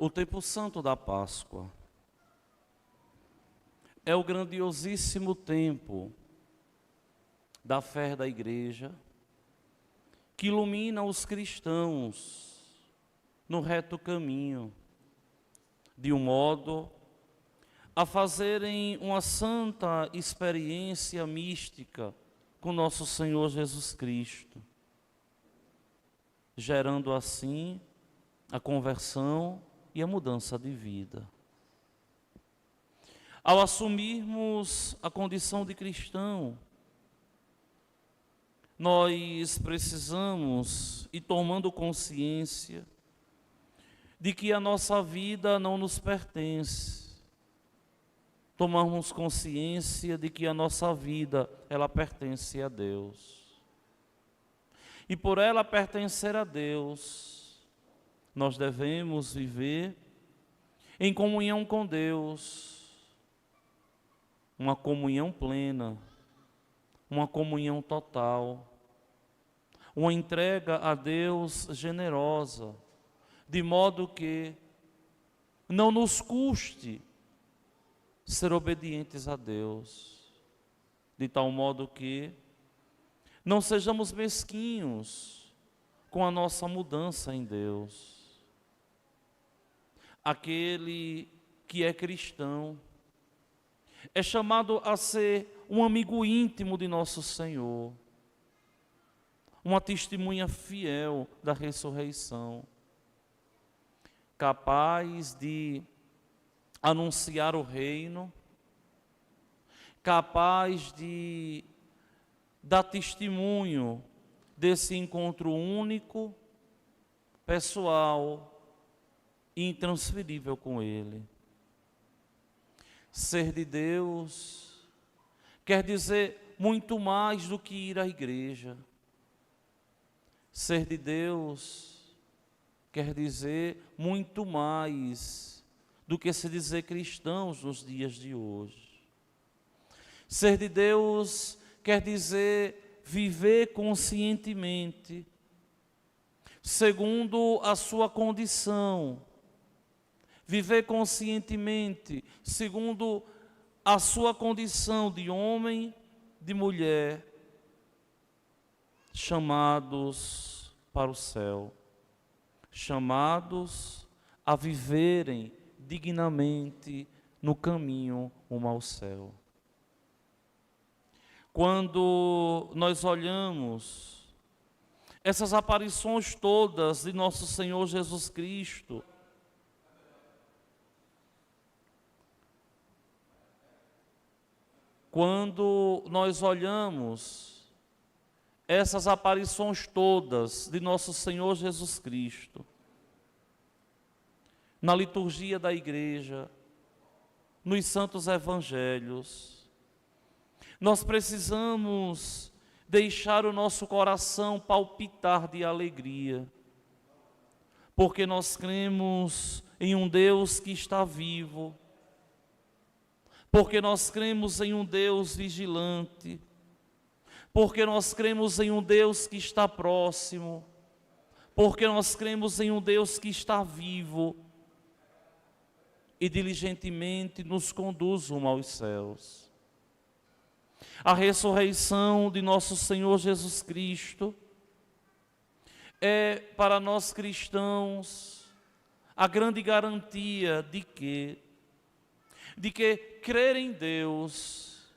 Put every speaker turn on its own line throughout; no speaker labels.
O tempo santo da Páscoa é o grandiosíssimo tempo da fé da igreja que ilumina os cristãos no reto caminho, de um modo a fazerem uma santa experiência mística com nosso Senhor Jesus Cristo, gerando assim a conversão e a mudança de vida. Ao assumirmos a condição de cristão, nós precisamos ir tomando consciência de que a nossa vida não nos pertence. Tomamos consciência de que a nossa vida, ela pertence a Deus. E por ela pertencer a Deus, nós devemos viver em comunhão com Deus, uma comunhão plena, uma comunhão total, uma entrega a Deus generosa, de modo que não nos custe ser obedientes a Deus, de tal modo que não sejamos mesquinhos com a nossa mudança em Deus. Aquele que é cristão é chamado a ser um amigo íntimo de nosso Senhor, uma testemunha fiel da ressurreição, capaz de anunciar o reino, capaz de dar testemunho desse encontro único, pessoal e intransferível com Ele. Ser de Deus quer dizer muito mais do que ir à igreja. Ser de Deus quer dizer muito mais do que se dizer cristãos nos dias de hoje. Ser de Deus quer dizer viver conscientemente, segundo a sua condição, viver conscientemente, segundo a sua condição de homem, de mulher, chamados para o céu, chamados a viverem dignamente no caminho rumo ao céu. Quando nós olhamos essas aparições todas de nosso Senhor Jesus Cristo, quando nós olhamos essas aparições todas de nosso Senhor Jesus Cristo, na liturgia da igreja, nos santos evangelhos, nós precisamos deixar o nosso coração palpitar de alegria, porque nós cremos em um Deus que está vivo, porque nós cremos em um Deus vigilante, porque nós cremos em um Deus que está próximo, porque nós cremos em um Deus que está vivo e diligentemente nos conduz rumo aos céus. A ressurreição de nosso Senhor Jesus Cristo é para nós cristãos a grande garantia de que crer em Deus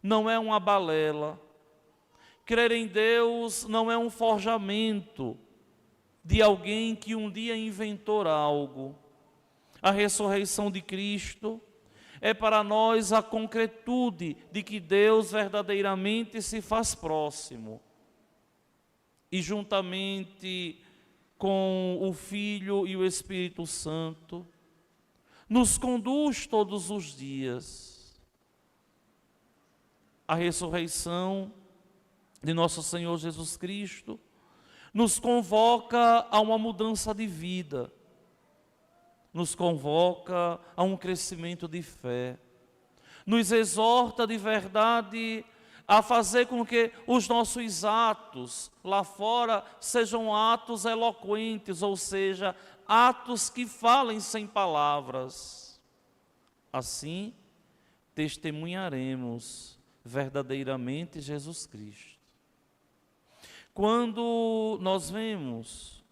não é uma balela, crer em Deus não é um forjamento de alguém que um dia inventou algo. A ressurreição de Cristo é para nós a concretude de que Deus verdadeiramente se faz próximo e juntamente com o Filho e o Espírito Santo nos conduz todos os dias. A ressurreição de nosso Senhor Jesus Cristo nos convoca a uma mudança de vida, nos convoca a um crescimento de fé, nos exorta de verdade a fazer com que os nossos atos lá fora sejam atos eloquentes, ou seja, atos que falem sem palavras. Assim, testemunharemos verdadeiramente Jesus Cristo. Quando nós vemos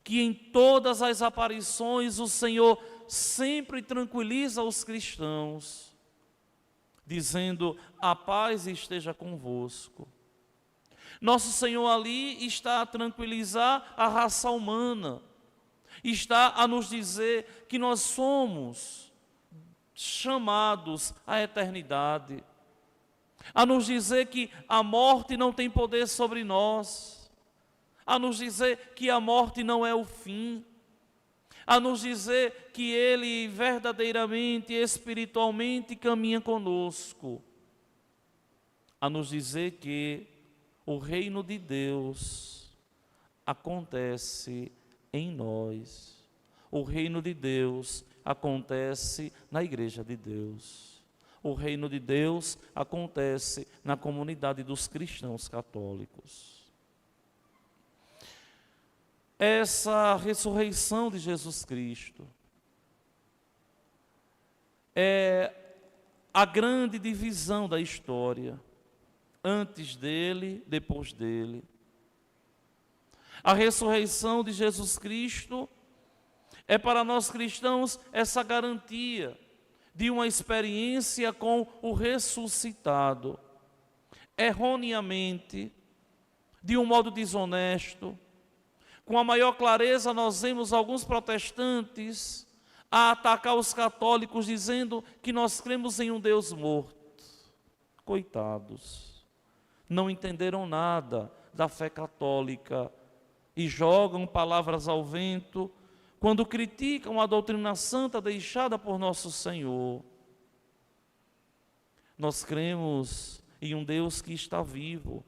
que em todas as aparições o Senhor sempre tranquiliza os cristãos, dizendo: a paz esteja convosco. Nosso Senhor ali está a tranquilizar a raça humana, está a nos dizer que nós somos chamados à eternidade, a nos dizer que a morte não tem poder sobre nós, a nos dizer que a morte não é o fim, a nos dizer que Ele verdadeiramente, espiritualmente caminha conosco, a nos dizer que o reino de Deus acontece em nós. O reino de Deus acontece na igreja de Deus. O reino de Deus acontece na comunidade dos cristãos católicos. Essa ressurreição de Jesus Cristo é a grande divisão da história. Antes dele, depois dele. A ressurreição de Jesus Cristo é para nós cristãos essa garantia de uma experiência com o ressuscitado. Erroneamente, de um modo desonesto, com a maior clareza nós vemos alguns protestantes a atacar os católicos dizendo que nós cremos em um Deus morto. Coitados. Não entenderam nada da fé católica e jogam palavras ao vento quando criticam a doutrina santa deixada por nosso Senhor. Nós cremos em um Deus que está vivo,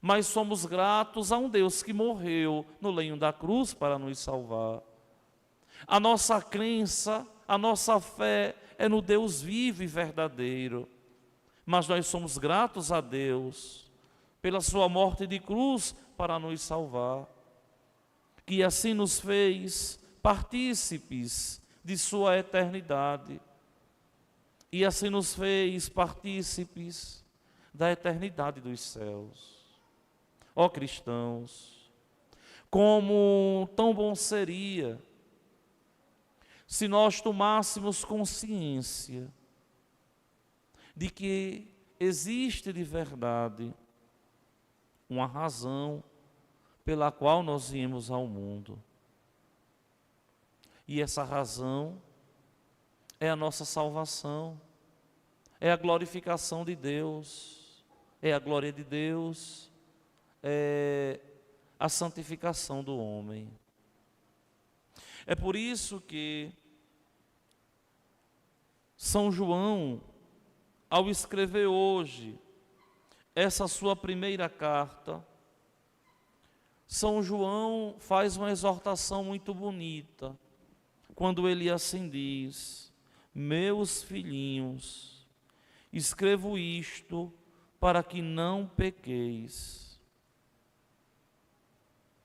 mas somos gratos a um Deus que morreu no lenho da cruz para nos salvar. A nossa crença, a nossa fé é no Deus vivo e verdadeiro. Mas nós somos gratos a Deus pela sua morte de cruz para nos salvar, que assim nos fez partícipes de sua eternidade, e assim nos fez partícipes da eternidade dos céus. Ó cristãos, como tão bom seria se nós tomássemos consciência de que existe de verdade uma razão pela qual nós viemos ao mundo. E essa razão é a nossa salvação, é a glorificação de Deus, é a glória de Deus, é a santificação do homem. É por isso que São João, ao escrever hoje essa sua primeira carta, São João faz uma exortação muito bonita, quando ele assim diz: meus filhinhos, escrevo isto para que não pequeis.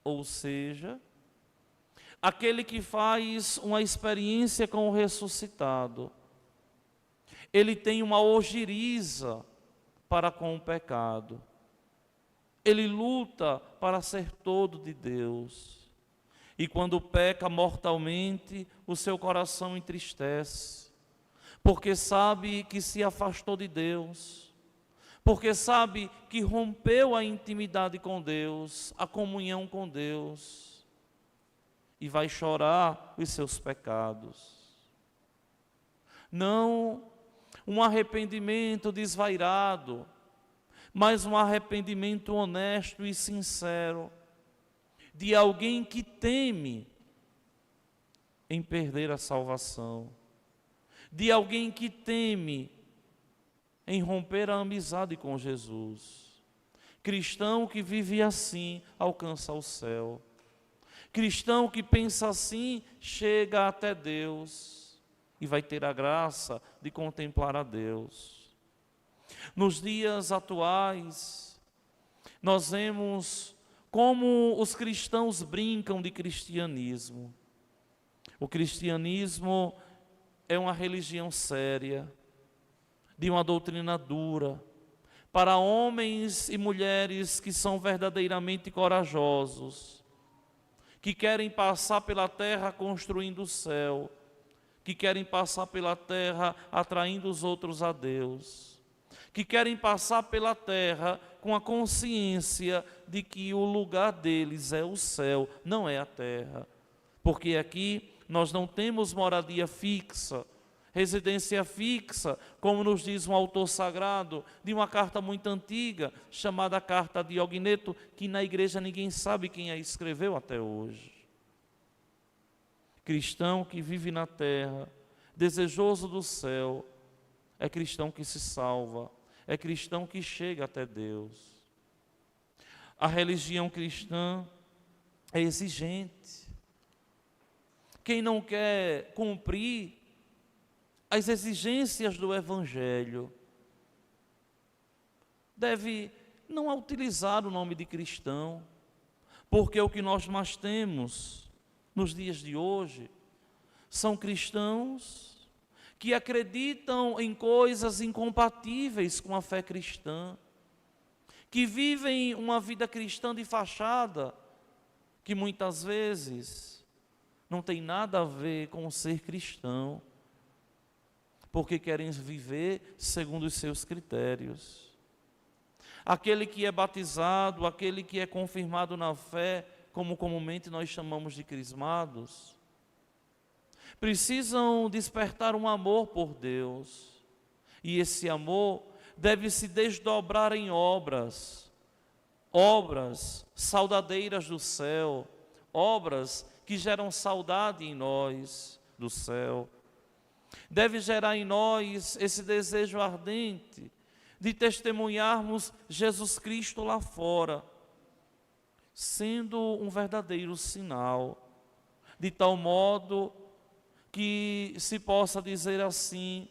Ou seja, aquele que faz uma experiência com o ressuscitado, ele tem uma ojeriza para com o pecado. Ele luta para ser todo de Deus. E quando peca mortalmente, o seu coração entristece, porque sabe que se afastou de Deus, porque sabe que rompeu a intimidade com Deus, a comunhão com Deus, e vai chorar os seus pecados. Não um arrependimento desvairado, mas um arrependimento honesto e sincero, de alguém que teme em perder a salvação, de alguém que teme em romper a amizade com Jesus. Cristão que vive assim alcança o céu. Cristão que pensa assim chega até Deus e vai ter a graça de contemplar a Deus. Nos dias atuais, nós vemos como os cristãos brincam de cristianismo. O cristianismo é uma religião séria, de uma doutrina dura, para homens e mulheres que são verdadeiramente corajosos, que querem passar pela terra construindo o céu, que querem passar pela terra atraindo os outros a Deus, que querem passar pela terra com a consciência de que o lugar deles é o céu, não é a terra. Porque aqui nós não temos moradia fixa, residência fixa, como nos diz um autor sagrado de uma carta muito antiga, chamada Carta de Ogneto, que na igreja ninguém sabe quem a escreveu até hoje. Cristão que vive na terra, desejoso do céu, é cristão que se salva, é cristão que chega até Deus. A religião cristã é exigente. Quem não quer cumprir as exigências do Evangelho deve não utilizar o nome de cristão, porque o que nós mais temos nos dias de hoje são cristãos que acreditam em coisas incompatíveis com a fé cristã, que vivem uma vida cristã de fachada, que muitas vezes não tem nada a ver com ser cristão, porque querem viver segundo os seus critérios. Aquele que é batizado, aquele que é confirmado na fé, como comumente nós chamamos de crismados, precisam despertar um amor por Deus, e esse amor deve se desdobrar em obras saudadeiras do céu, obras que geram saudade em nós do céu. Deve gerar em nós esse desejo ardente de testemunharmos Jesus Cristo lá fora, sendo um verdadeiro sinal, de tal modo que se possa dizer assim,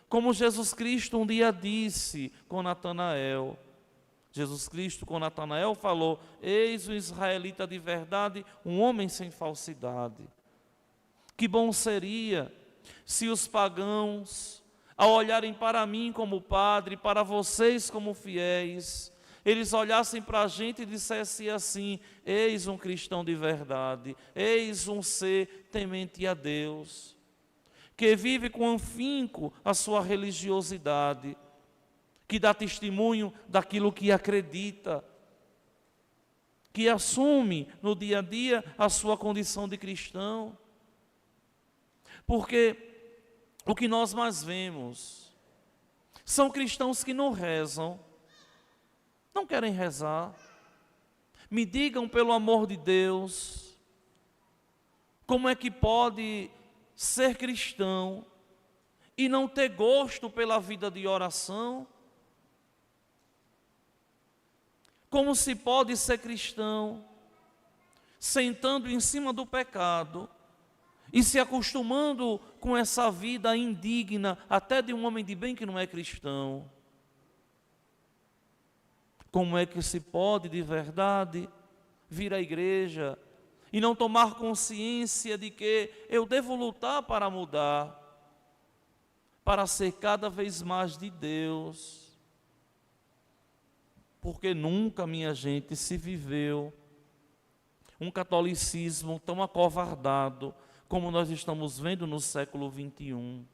como Jesus Cristo um dia disse com Natanael. Jesus Cristo com Natanael falou: eis o israelita de verdade, um homem sem falsidade. Que bom seria se os pagãos, ao olharem para mim como padre, para vocês como fiéis, eles olhassem para a gente e dissessem assim: eis um cristão de verdade, eis um ser temente a Deus, que vive com afinco a sua religiosidade, que dá testemunho daquilo que acredita, que assume no dia a dia a sua condição de cristão. Porque o que nós mais vemos são cristãos que não rezam, não querem rezar. Me digam, pelo amor de Deus, como é que pode ser cristão e não ter gosto pela vida de oração? Como se pode ser cristão sentando em cima do pecado e se acostumando com essa vida indigna, até de um homem de bem que não é cristão? Como é que se pode, de verdade, vir à igreja e não tomar consciência de que eu devo lutar para mudar, para ser cada vez mais de Deus? Porque nunca, minha gente, se viveu um catolicismo tão acovardado como nós estamos vendo no século XXI.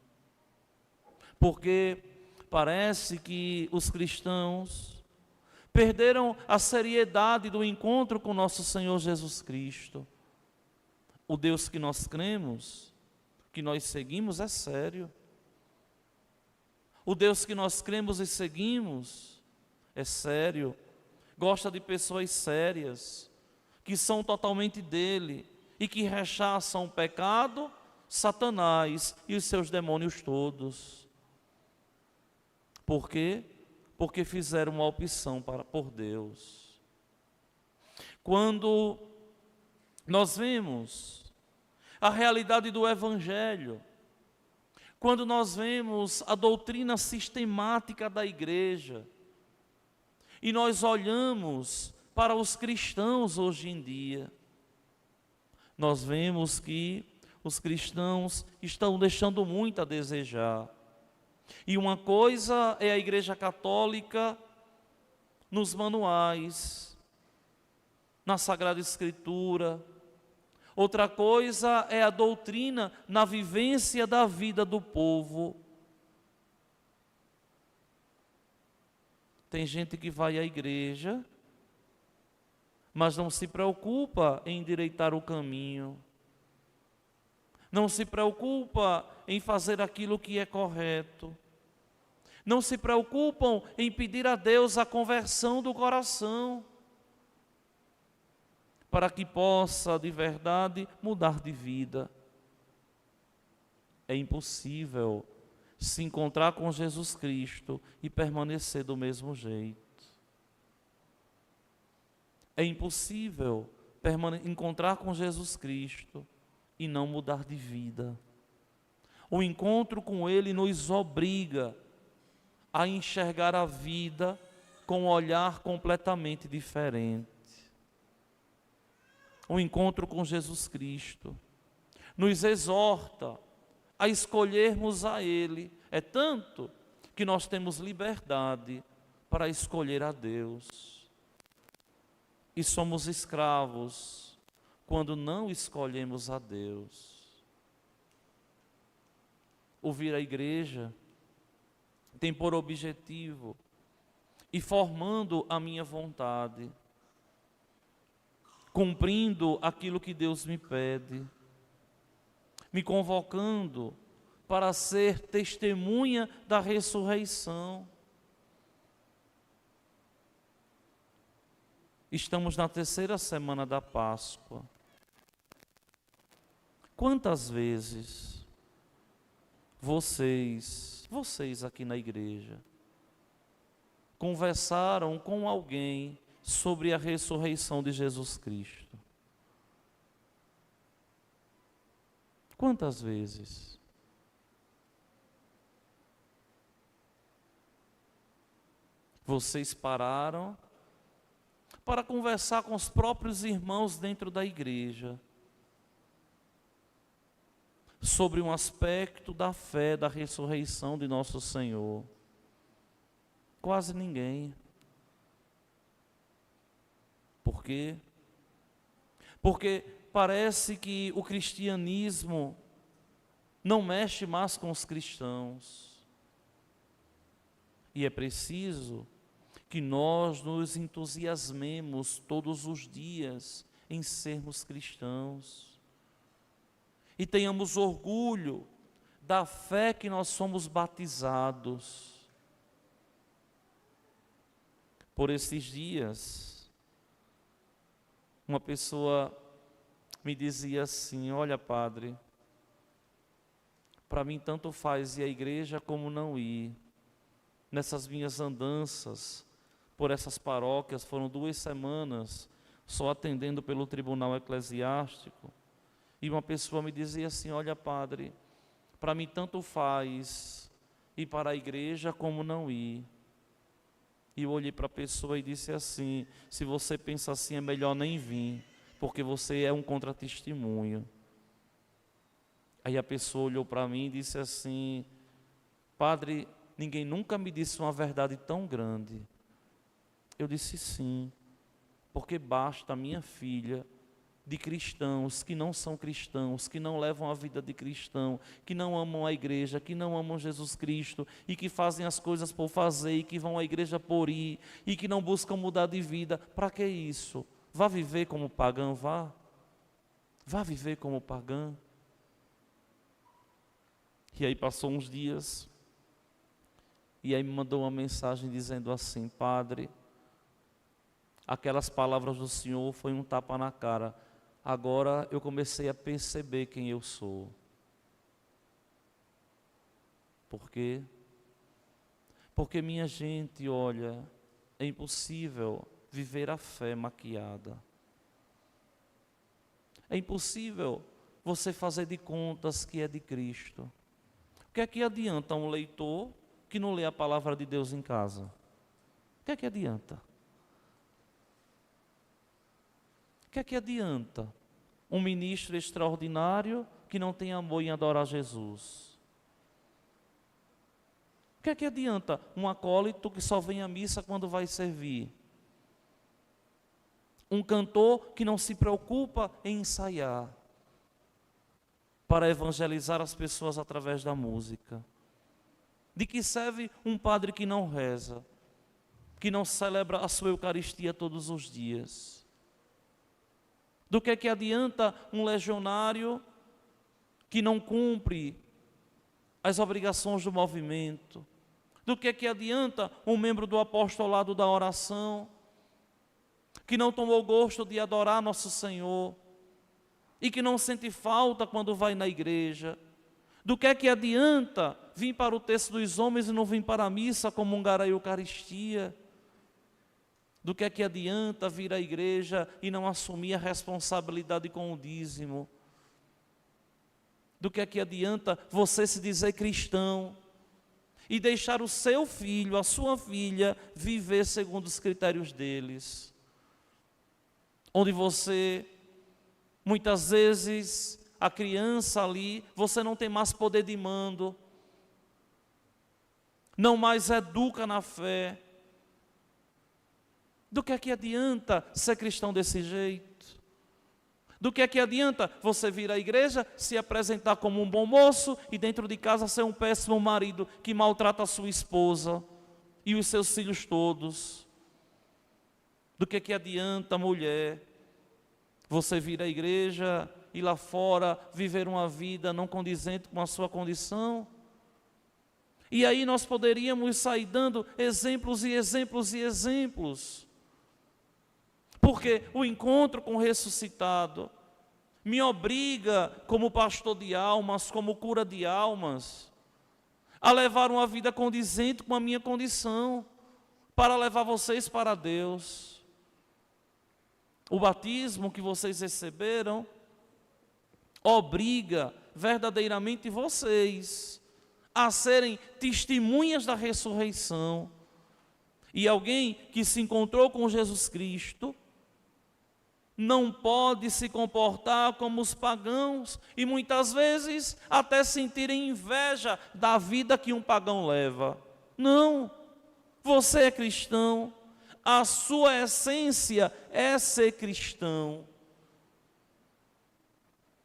Porque parece que os cristãos perderam a seriedade do encontro com nosso Senhor Jesus Cristo. O Deus que nós cremos, que nós seguimos, é sério. O Deus que nós cremos e seguimos é sério, gosta de pessoas sérias, que são totalmente dele e que rechaçam o pecado, Satanás e os seus demônios todos. Por quê? Porque fizeram uma opção por Deus. Quando nós vemos a realidade do Evangelho, quando nós vemos a doutrina sistemática da igreja, e nós olhamos para os cristãos hoje em dia, nós vemos que os cristãos estão deixando muito a desejar. E uma coisa é a Igreja Católica nos manuais, na Sagrada Escritura. Outra coisa é a doutrina na vivência da vida do povo. Tem gente que vai à igreja, mas não se preocupa em endireitar o caminho. Não se preocupa em fazer aquilo que é correto. Não se preocupam em pedir a Deus a conversão do coração, para que possa, de verdade, mudar de vida. É impossível se encontrar com Jesus Cristo e permanecer do mesmo jeito. É impossível encontrar com Jesus Cristo e não mudar de vida. O encontro com Ele nos obriga a enxergar a vida com um olhar completamente diferente. O encontro com Jesus Cristo nos exorta a escolhermos a Ele. É tanto que nós temos liberdade para escolher a Deus. E somos escravos quando não escolhemos a Deus. Ouvir a igreja tem por objetivo ir formando a minha vontade, cumprindo aquilo que Deus me pede, me convocando para ser testemunha da ressurreição. Estamos na terceira semana da Páscoa. Quantas vezes vocês aqui na igreja, conversaram com alguém sobre a ressurreição de Jesus Cristo? Quantas vezes? Vocês pararam para conversar com os próprios irmãos dentro da igreja sobre um aspecto da fé, da ressurreição de nosso Senhor? Quase ninguém. Por quê? Porque parece que o cristianismo não mexe mais com os cristãos. E é preciso que nós nos entusiasmemos todos os dias em sermos cristãos. E tenhamos orgulho da fé que nós somos batizados. Por esses dias, uma pessoa me dizia assim: olha, padre, para mim tanto faz ir à igreja como não ir. Nessas minhas andanças por essas paróquias, foram 2 semanas só atendendo pelo tribunal eclesiástico, e uma pessoa me dizia assim: olha, padre, para mim tanto faz ir para a igreja como não ir. E eu olhei para a pessoa e disse assim: se você pensa assim, é melhor nem vir, porque você é um contratestemunho. Aí a pessoa olhou para mim e disse assim: padre, ninguém nunca me disse uma verdade tão grande. Eu disse sim, porque basta, minha filha, de cristãos que não são cristãos, que não levam a vida de cristão, que não amam a igreja, que não amam Jesus Cristo, e que fazem as coisas por fazer, e que vão à igreja por ir, e que não buscam mudar de vida. Para que isso? Vá viver como pagão, vá. Vá viver como pagã. E aí passou uns dias, e aí me mandou uma mensagem dizendo assim: padre, aquelas palavras do Senhor foi um tapa na cara. Agora eu comecei a perceber quem eu sou. Por quê? Porque, minha gente, olha, é impossível viver a fé maquiada. É impossível você fazer de contas que é de Cristo. O que é que adianta um leitor que não lê a palavra de Deus em casa? O que é que adianta? O que é que adianta um ministro extraordinário que não tem amor em adorar Jesus? O que é que adianta um acólito que só vem à missa quando vai servir? Um cantor que não se preocupa em ensaiar para evangelizar as pessoas através da música? De que serve um padre que não reza, que não celebra a sua Eucaristia todos os dias? Do que adianta um legionário que não cumpre as obrigações do movimento? Do que adianta um membro do apostolado da oração que não tomou gosto de adorar nosso Senhor e que não sente falta quando vai na igreja? Do que adianta vir para o terço dos homens e não vir para a missa comungar a Eucaristia? Do que adianta vir à igreja e não assumir a responsabilidade com o dízimo? Do que adianta você se dizer cristão e deixar o seu filho, a sua filha, viver segundo os critérios deles? Onde você, muitas vezes, a criança ali, você não tem mais poder de mando, não mais educa na fé. Do que adianta ser cristão desse jeito? Do que adianta você vir à igreja, se apresentar como um bom moço e dentro de casa ser um péssimo marido que maltrata a sua esposa e os seus filhos todos? Do que adianta, mulher, você vir à igreja e lá fora viver uma vida não condizente com a sua condição? E aí nós poderíamos sair dando exemplos e exemplos e exemplos. Porque o encontro com o ressuscitado me obriga, como pastor de almas, como cura de almas, a levar uma vida condizente com a minha condição, para levar vocês para Deus. O batismo que vocês receberam obriga verdadeiramente vocês a serem testemunhas da ressurreição. E alguém que se encontrou com Jesus Cristo não pode se comportar como os pagãos e muitas vezes até sentirem inveja da vida que um pagão leva. Não, você é cristão, a sua essência é ser cristão,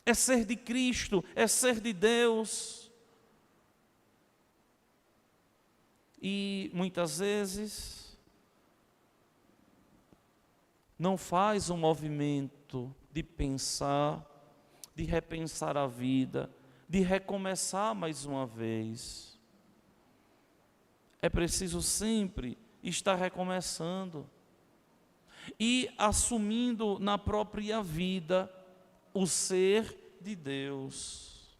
é ser de Cristo, é ser de Deus. E muitas vezes não faz um movimento de pensar, de repensar a vida, de recomeçar mais uma vez. É preciso sempre estar recomeçando e assumindo na própria vida o ser de Deus.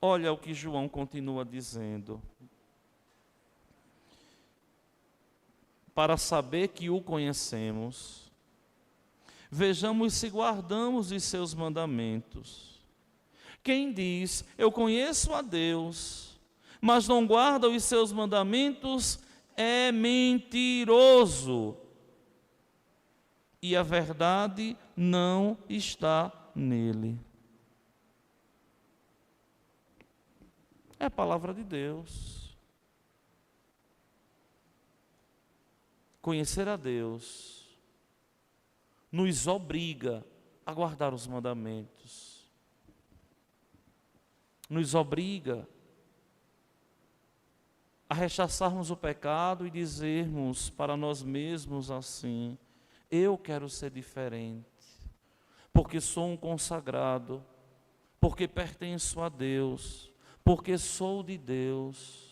Olha o que João continua dizendo. Para saber que o conhecemos, vejamos se guardamos os seus mandamentos. Quem diz, eu conheço a Deus, mas não guarda os seus mandamentos, é mentiroso, e a verdade não está nele. É a palavra de Deus. Conhecer a Deus nos obriga a guardar os mandamentos, nos obriga a rechaçarmos o pecado e dizermos para nós mesmos assim: eu quero ser diferente, porque sou um consagrado, porque pertenço a Deus, porque sou de Deus.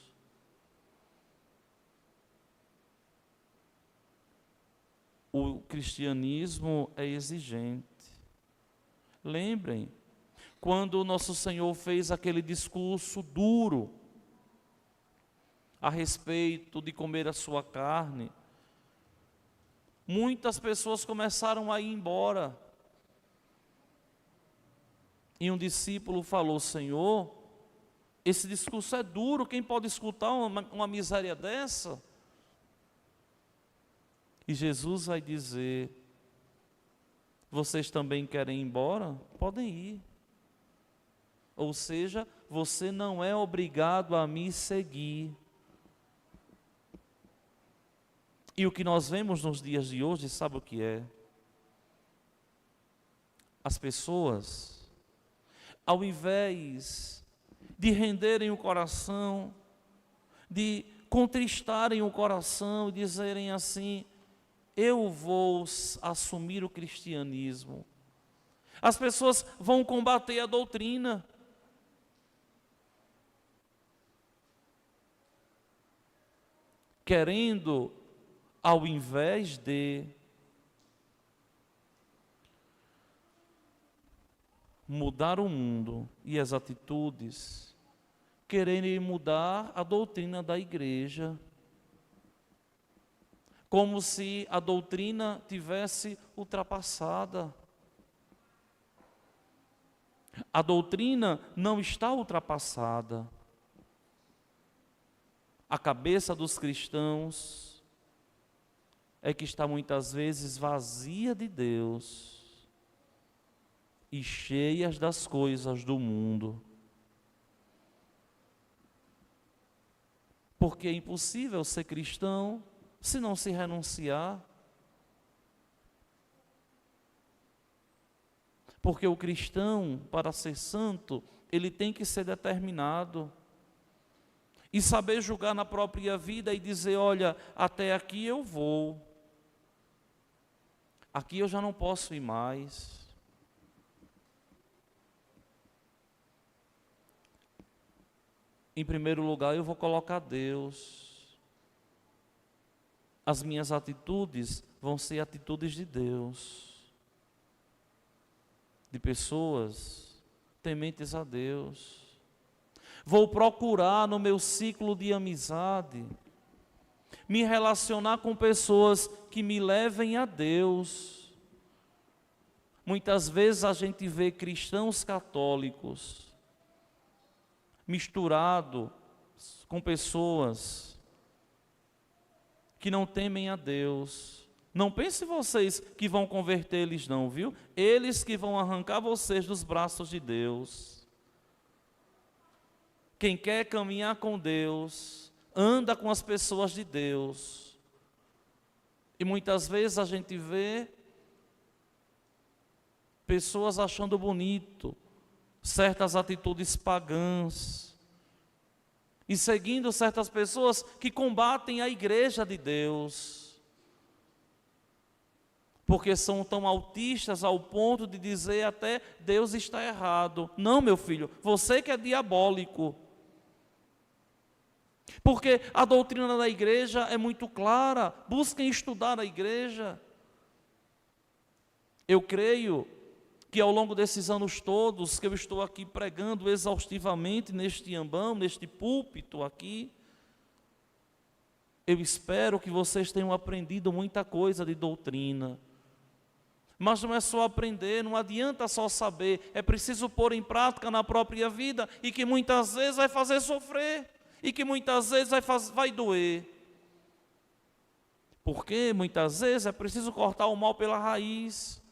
O cristianismo é exigente. Lembrem, quando o nosso Senhor fez aquele discurso duro a respeito de comer a sua carne, muitas pessoas começaram a ir embora. E um discípulo falou: Senhor, esse discurso é duro, quem pode escutar uma miséria dessa? E Jesus vai dizer: Vocês também querem ir embora? Podem ir. Ou seja, você não é obrigado a me seguir. E o que nós vemos nos dias de hoje, sabe o que é? As pessoas, ao invés de renderem o coração, de contristarem o coração e dizerem assim: eu vou assumir o cristianismo. As pessoas vão combater a doutrina. Querendo, ao invés de mudar o mundo e as atitudes, quererem mudar a doutrina da igreja, como se a doutrina tivesse ultrapassada. A doutrina não está ultrapassada. A cabeça dos cristãos é que está muitas vezes vazia de Deus e cheias das coisas do mundo. Porque é impossível ser cristão se não se renunciar. Porque o cristão, para ser santo, ele tem que ser determinado e saber julgar na própria vida e dizer: olha, até aqui eu vou, aqui eu já não posso ir mais. Em primeiro lugar, eu vou colocar Deus. As minhas atitudes vão ser atitudes de Deus, de pessoas tementes a Deus. Vou procurar no meu ciclo de amizade me relacionar com pessoas que me levem a Deus. Muitas vezes a gente vê cristãos católicos misturados com pessoas que não temem a Deus. Não pense vocês que vão converter eles não, viu? Eles que vão arrancar vocês dos braços de Deus. Quem quer caminhar com Deus, anda com as pessoas de Deus. E muitas vezes a gente vê pessoas achando bonito certas atitudes pagãs e seguindo certas pessoas que combatem a igreja de Deus, porque são tão autistas ao ponto de dizer até: Deus está errado. Não, meu filho, você que é diabólico. Porque a doutrina da igreja é muito clara. Busquem estudar a igreja. Eu creio que ao longo desses anos todos que eu estou aqui pregando exaustivamente neste ambão, neste púlpito aqui, eu espero que vocês tenham aprendido muita coisa de doutrina. Mas não é só aprender, não adianta só saber, é preciso pôr em prática na própria vida, e que muitas vezes vai fazer sofrer, e que muitas vezes vai doer. Porque muitas vezes é preciso cortar o mal pela raiz.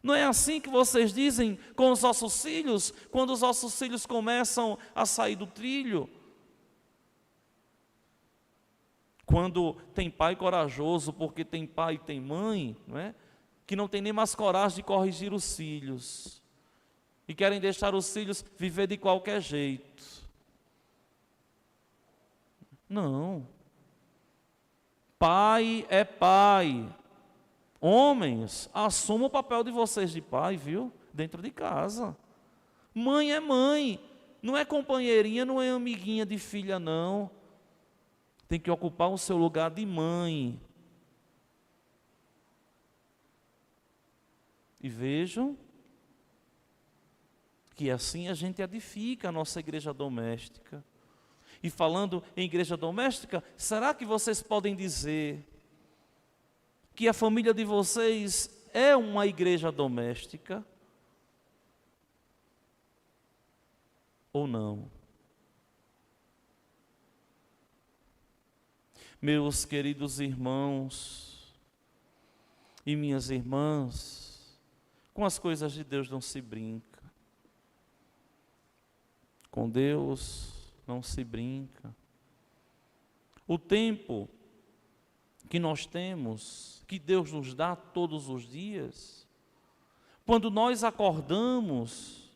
Não é assim que vocês dizem com os ossos filhos, quando os ossos filhos começam a sair do trilho? Quando tem pai corajoso, porque tem pai e tem mãe, não é? Que não tem nem mais coragem de corrigir os filhos, e querem deixar os filhos viver de qualquer jeito. Não. Pai é pai. Homens, assumam o papel de vocês de pai, viu? Dentro de casa. Mãe é mãe. Não é companheirinha, não é amiguinha de filha, não. Tem que ocupar o seu lugar de mãe. E vejam que assim a gente edifica a nossa igreja doméstica. E falando em igreja doméstica, será que vocês podem dizer que a família de vocês é uma igreja doméstica? Ou não? Meus queridos irmãos e minhas irmãs, Com as coisas de Deus não se brinca. Com Deus não se brinca. O tempo que nós temos, que Deus nos dá todos os dias, quando nós acordamos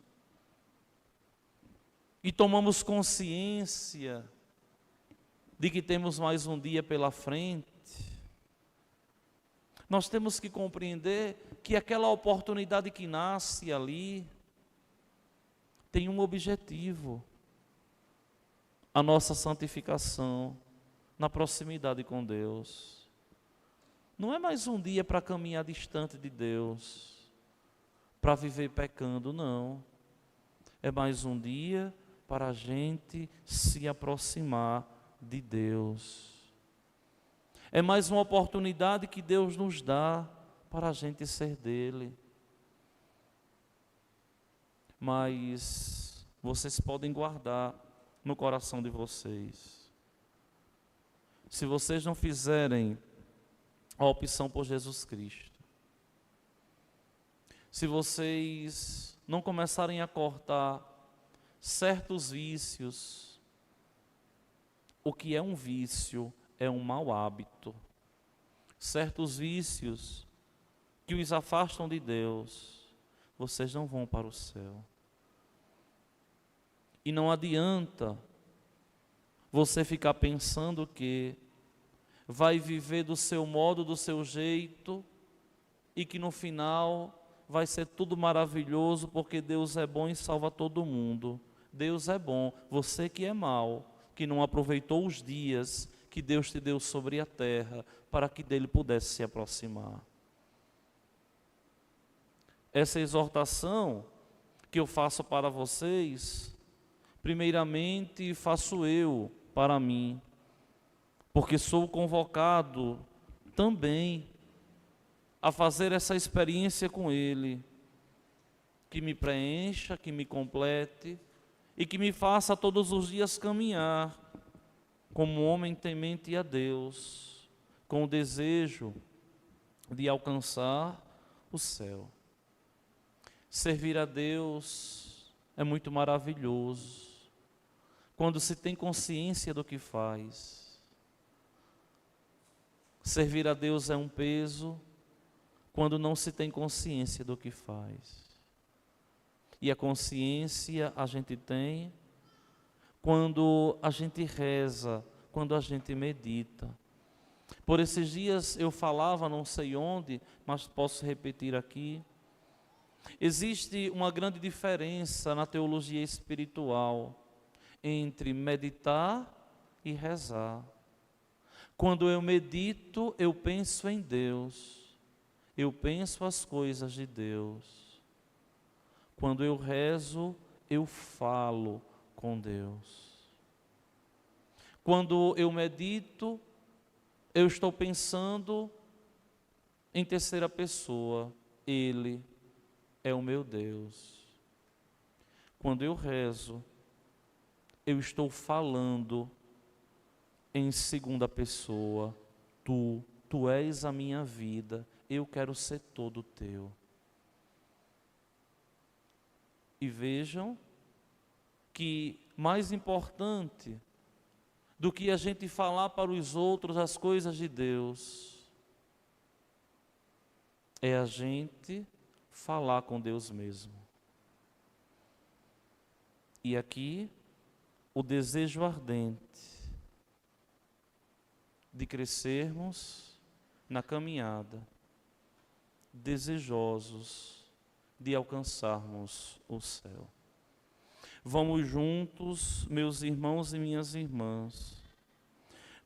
e tomamos consciência de que temos mais um dia pela frente, nós temos que compreender que aquela oportunidade que nasce ali tem um objetivo: a nossa santificação na proximidade com Deus. Não é mais um dia para caminhar distante de Deus, para viver pecando, não. É mais um dia para a gente se aproximar de Deus. É mais uma oportunidade que Deus nos dá para a gente ser dele. Mas vocês podem guardar no coração de vocês. Se vocês não fizerem a opção por Jesus Cristo, se vocês não começarem a cortar certos vícios, o que é um vício é um mau hábito. Certos vícios que os afastam de Deus, vocês não vão para o céu. E não adianta você ficar pensando que vai viver do seu modo, do seu jeito, e que no final vai ser tudo maravilhoso, porque Deus é bom e salva todo mundo. Deus é bom, você que é mau, que não aproveitou os dias que Deus te deu sobre a terra, para que dele pudesse se aproximar. Essa exortação que eu faço para vocês, primeiramente faço eu para mim, porque sou convocado também a fazer essa experiência com Ele, que me preencha, que me complete e que me faça todos os dias caminhar como homem temente a Deus, com o desejo de alcançar o céu. Servir a Deus é muito maravilhoso quando se tem consciência do que faz. Servir a Deus é um peso quando não se tem consciência do que faz. E a consciência a gente tem quando a gente reza, quando a gente medita. Por esses dias eu falava, não sei onde, mas posso repetir aqui. Existe uma grande diferença na teologia espiritual entre meditar e rezar. Quando eu medito, eu penso em Deus, eu penso as coisas de Deus. Quando eu rezo, eu falo com Deus. Quando eu medito, eu estou pensando em terceira pessoa, Ele é o meu Deus. Quando eu rezo, eu estou falando em segunda pessoa, tu és a minha vida, eu quero ser todo teu. E vejam que mais importante do que a gente falar para os outros as coisas de Deus, é a gente falar com Deus mesmo. E aqui, o desejo ardente de crescermos na caminhada, desejosos de alcançarmos o céu. Vamos juntos, meus irmãos e minhas irmãs,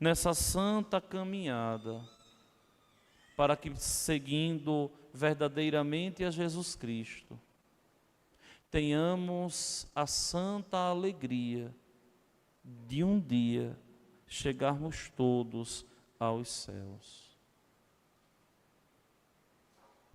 nessa santa caminhada, para que, seguindo verdadeiramente a Jesus Cristo, tenhamos a santa alegria de um dia chegarmos todos aos céus.